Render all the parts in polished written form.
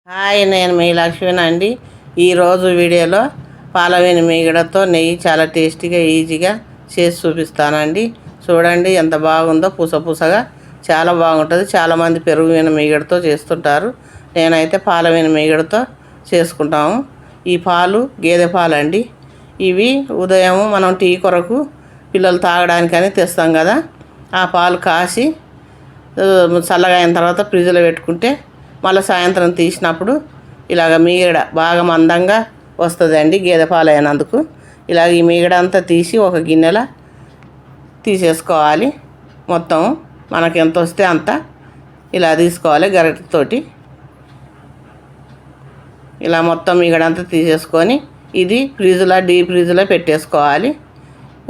Hi, నేను మీ లక్ష్మీని అండి. ఈరోజు వీడియోలో పాలవేని మీగడతో నెయ్యి చాలా టేస్టీగా ఈజీగా చేసి చూపిస్తానండి. చూడండి ఎంత బాగుందో, పుసపుసగా చాలా బాగుంటుంది. చాలామంది పెరుగు మీగడతో చేస్తుంటారు. నేనైతే పాలవేని మీగడతో చేసుకుంటాము. ఈ పాలు గేదె పాలు అండి. ఇవి ఉదయం మనం టీ కొరకు పిల్లలు తాగడానికని తెస్తాం కదా, ఆ పాలు కాసి చల్లగా అయిన తర్వాత ఫ్రిడ్జ్లో పెట్టుకుంటే మళ్ళీ సాయంత్రం తీసినప్పుడు ఇలాగ మీగడ బాగా మందంగా వస్తుందండి. గేదె పాలు అయినందుకు ఇలాగ ఈ మీగడ అంతా తీసి ఒక గిన్నెలో తీసేసుకోవాలి. మొత్తం మనకి ఎంత వస్తే అంత ఇలా తీసుకోవాలి. గరిటెతోటి ఇలా మొత్తం మీగడ అంతా తీసేసుకొని ఇది డీప్ ఫ్రిడ్జ్లో పెట్టేసుకోవాలి.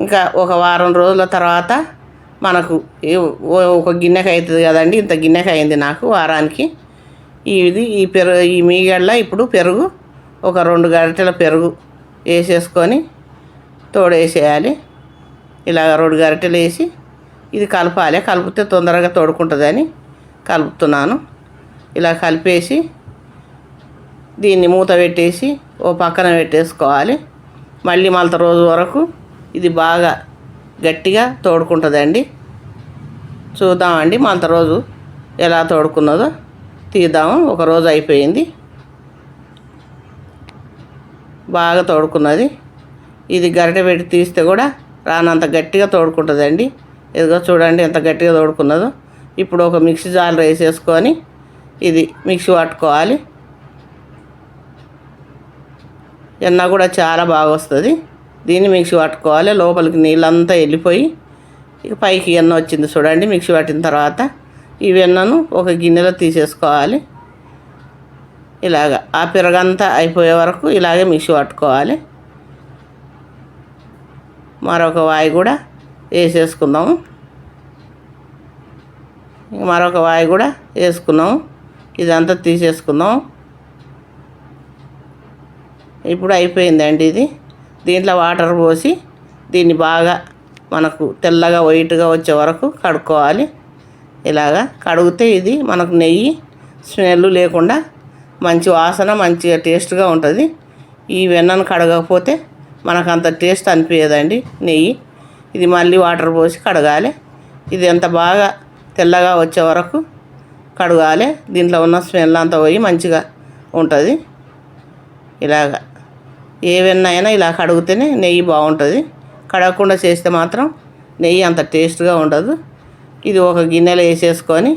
ఇంకా ఒక వారం రోజుల తర్వాత మనకు ఒక గిన్నెకి అవుతుంది కదండి. ఇంత గిన్నెకి అయింది నాకు వారానికి. ఈ మీగడలో ఇప్పుడు పెరుగు ఒక 2 గరిటెల పెరుగు వేసేసుకొని తోడేసేయాలి. ఇలా 2 గరిటెలు వేసి ఇది కలపాలి. కలిపితే తొందరగా తోడుకుంటుందని కలుపుతున్నాను. ఇలా కలిపేసి దీన్ని మూత పెట్టేసి ఓ పక్కన పెట్టేసుకోవాలి. మళ్ళీ రోజు వరకు ఇది బాగా గట్టిగా తోడుకుంటుందండి. చూద్దామండి రోజు ఎలా తోడుకున్నదో తీద్దాము. ఒక రోజు అయిపోయింది, బాగా తోడుకున్నది. ఇది గరిటె పెట్టి తీస్తే కూడా రానంత గట్టిగా తోడుకుంటుందండి. ఇదిగో చూడండి ఎంత గట్టిగా తోడుకున్నదో. ఇప్పుడు ఒక మిక్సీ జార్లో వేసేసుకొని ఇది మిక్సీ పట్టుకోవాలి. వెన్న కూడా చాలా బాగా వస్తుంది. దీన్ని మిక్సీ పట్టుకోవాలి. లోపలికి నీళ్ళంతా వెళ్ళిపోయి ఇక పైకి వెన్న వచ్చింది చూడండి. మిక్సీ పట్టిన తర్వాత ఈ వెన్నను ఒక గిన్నెలో తీసేసుకోవాలి. ఇలాగ ఆ పెరగంతా అయిపోయే వరకు ఇలాగే మిక్సీ పట్టుకోవాలి. మరొక వాయి కూడా వేసేసుకుందాము. మరొక వాయి కూడా వేసుకున్నాము. ఇదంతా తీసేసుకుందాం. ఇప్పుడు అయిపోయిందండి ఇది. దీంట్లో వాటర్ పోసి దీన్ని బాగా మనకు తెల్లగా వైట్గా వచ్చే వరకు కడుక్కోవాలి. ఇలాగా కడిగితే ఇది మనకు నెయ్యి స్మెల్ లేకుండా మంచి వాసన, మంచిగా టేస్ట్గా ఉంటుంది. ఈ వెన్నను కడగకపోతే మనకు అంత టేస్ట్ అనిపించదండి నెయ్యి. ఇది మళ్ళీ వాటర్ పోసి కడగాలి. ఇది ఎంత బాగా తెల్లగా వచ్చే వరకు కడగాలి. దీంట్లో ఉన్న స్మెల్ అంతా పోయి మంచిగా ఉంటుంది. ఇలాగా ఏ వెన్న అయినా ఇలా కడిగితేనే నెయ్యి బాగుంటుంది. కడగకుండా చేస్తే మాత్రం నెయ్యి అంత టేస్ట్గా ఉండదు. ఇది ఒక గిన్నెలో వేసేసుకొని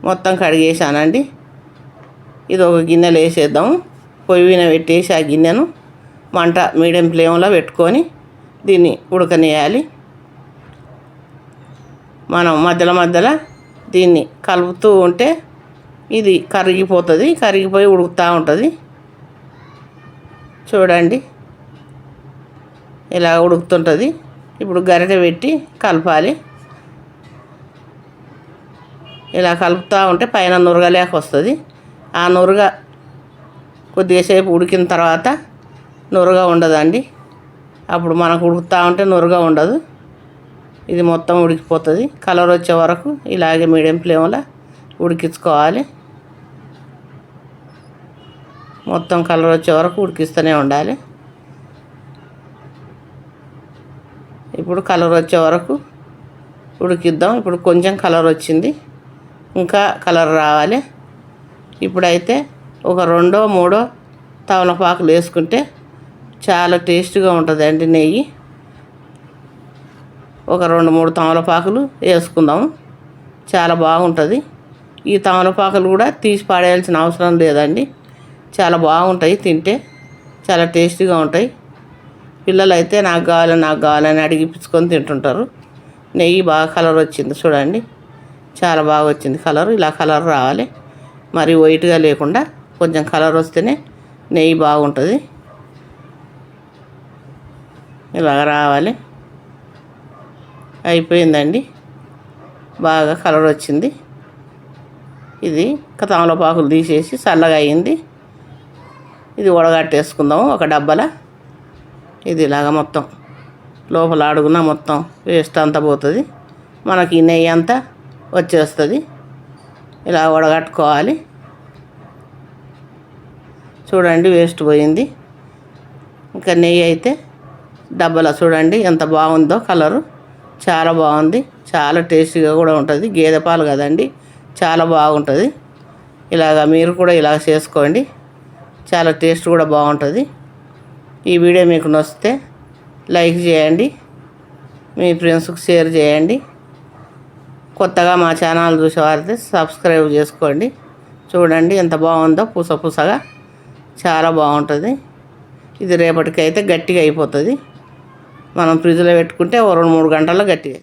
మొత్తం కడిగేసానండి. ఇది ఒక గిన్నెలో వేసేద్దాము. పొయ్యి మీద పెట్టేసి ఆ గిన్నెను మంట మీడియం ఫ్లేమ్లో పెట్టుకొని దీన్ని ఉడకనేయాలి. మనం మధ్యలో దీన్ని కలుపుతూ ఉంటే ఇది కరిగిపోతుంది. కరిగిపోయి ఉడుకుతూ ఉంటుంది. చూడండి ఇలా ఉడుకుతుంటుంది. ఇప్పుడు గరిటె పెట్టి కలపాలి. ఇలా కలుపుతూ ఉంటే పైన నురగలేక వస్తుంది. ఆ నురగ కొద్దిసేపు ఉడికిన తర్వాత నురగ ఉండదండి. అప్పుడు మనకు ఉడుకుతూ ఉంటే నురగ ఉండదు. ఇది మొత్తం ఉడికిపోతుంది. కలర్ వచ్చే వరకు ఇలాగే మీడియం ఫ్లేమ్లో ఉడికించుకోవాలి. మొత్తం కలర్ వచ్చే వరకు ఉడికిస్తూనే ఉండాలి. ఇప్పుడు కలర్ వచ్చే వరకు ఉడికిద్దాం. ఇప్పుడు కొంచెం కలర్ వచ్చింది, ఇంకా కలర్ రావాలి. ఇప్పుడైతే ఒక 2-3 తమలపాకులు వేసుకుంటే చాలా టేస్ట్గా ఉంటుందండి నెయ్యి. ఒక 2-3 తమలపాకులు వేసుకుందాము. చాలా బాగుంటుంది. ఈ తమలపాకులు కూడా తీసి పాడేయాల్సిన అవసరం లేదండి. చాలా బాగుంటాయి. తింటే చాలా టేస్టీగా ఉంటాయి. పిల్లలు అయితే నాకు కావాలని అడిగిపించుకొని తింటుంటారు. నెయ్యి బాగా కలర్ వచ్చింది చూడండి. చాలా బాగా వచ్చింది కలర్. ఇలా కలర్ రావాలి. మరి వైట్గా లేకుండా కొంచెం కలర్ వస్తేనే నెయ్యి బాగుంటుంది. ఇలాగ రావాలి. అయిపోయిందండి. బాగా కలర్ వచ్చింది. ఇది తమలపాకులు తీసేసి చల్లగా అయింది. ఇది వడగట్టేసుకుందాము ఒక డబ్బాలో. ఇది ఇలాగ మొత్తం లోపల అడుగున మొత్తం వేస్ట్ అంతా పోతుంది. మనకి నెయ్యి అంతా వచ్చేస్తుంది. ఇలా వడగట్టుకోవాలి. చూడండి వేస్ట్ పోయింది. ఇంకా నెయ్యి అయితే డబ్బాలో చూడండి ఎంత బాగుందో కలరు. చాలా బాగుంది, చాలా టేస్టీగా కూడా ఉంటుంది. గేదె పాలు కదండి, చాలా బాగుంటుంది. ఇలాగ మీరు కూడా ఇలా చేసుకోండి, చాలా టేస్ట్ కూడా బాగుంటుంది. ఈ వీడియో మీకు నచ్చితే లైక్ చేయండి, మీ ఫ్రెండ్స్కి షేర్ చేయండి. కొత్తగా మా ఛానల్ చూసేవారైతే సబ్స్క్రైబ్ చేసుకోండి. చూడండి ఎంత బాగుందో, పుసగా చాలా బాగుంటుంది. ఇది రేపటికైతే గట్టిగా అయిపోతుంది. మనం ఫ్రిడ్జ్లో పెట్టుకుంటే 2-3 గంటల్లో గట్టిగా